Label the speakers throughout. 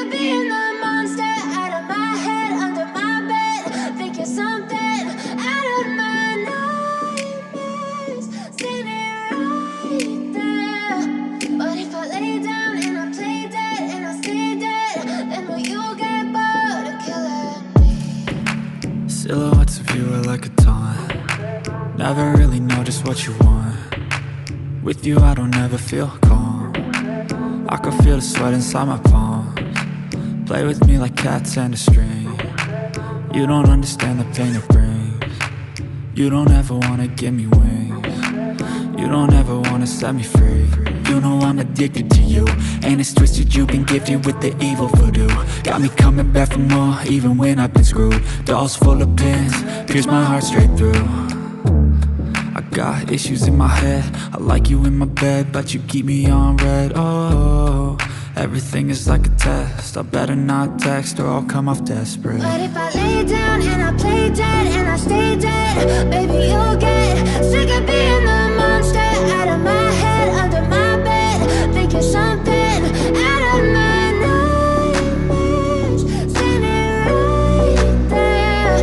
Speaker 1: of being the monster out of my head, under my bed. Think you're something out of my nightmares, standing right there. But if I lay down and I play dead and I stay dead, then will you get bored of killing me?
Speaker 2: Silhouettes of you are like a taunt. Never really know just what you want. With you I don't ever feel calm. I can feel the sweat inside my palms. Play with me like cats and a string. You don't understand the pain it brings. You don't ever wanna give me wings. You don't ever wanna set me free. You know I'm addicted to you, and it's twisted, you've been gifted with the evil voodoo. Got me coming back for more, even when I've been screwed. Dolls full of pins, pierce my heart straight through. I got issues in my head, I like you in my bed, but you keep me on red. Oh, everything is like a test, I better not text or I'll come off desperate.
Speaker 1: But if I lay down and I play dead and I stay dead, baby you'll get sick of being the monster out of my head, under my bed. Think you're something out of my nightmares, standing right there.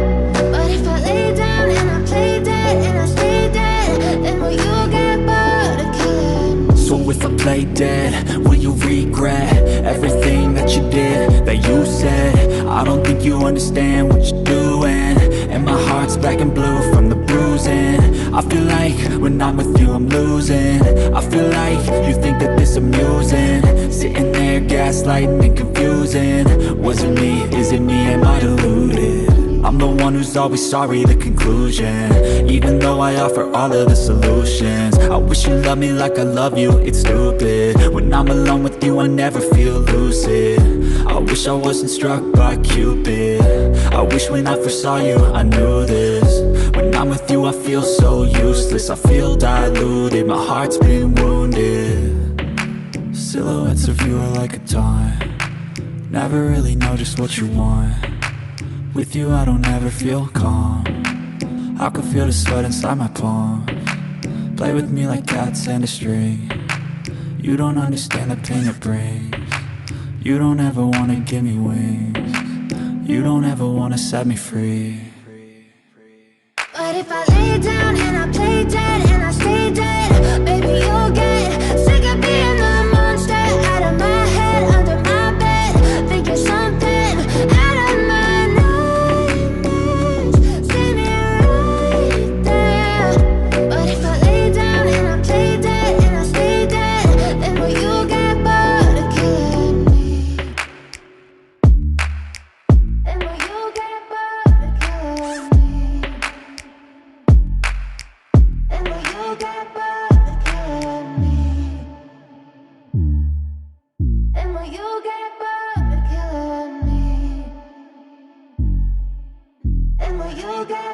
Speaker 1: But if I lay down and I play dead and I stay dead, then will you get bored of killing me?
Speaker 2: So if I play dead, will you regret everything that you did, that you said? I don't think you understand what you're doing, and my heart's black and blue from the bruising. I feel like when I'm with you I'm losing. I feel like you think that this amusing, sitting there gaslighting and confusing. Was it me? Is it me? Am I deluded? I'm the one who's always sorry, the conclusion. Even though I offer all of the solutions, I wish you loved me like I love you, it's stupid. When I'm alone with you I never feel lucid. I wish I wasn't struck by Cupid. I wish when I first saw you I knew this. When I'm with you I feel so useless, I feel diluted, my heart's been wounded. Silhouettes of you are like a taunt. Never really know just what you want. With you I don't ever feel calm. I can feel the sweat inside my palms. Play with me like cats and a string. You don't understand the pain it brings. You don't ever wanna give me wings. You don't ever wanna set me free.
Speaker 1: But if I lay down and I play dead and I stay dead, baby you'll get sick of being the monster out of my head, under my bed. Think you're something out of my nightmares, standing right there. But if I lay down and I play dead and I stay dead, then will you get bored of killing me? Then will you get bored of killing me? And will you get bored of killing me? And will you get bored of killing me? And will you get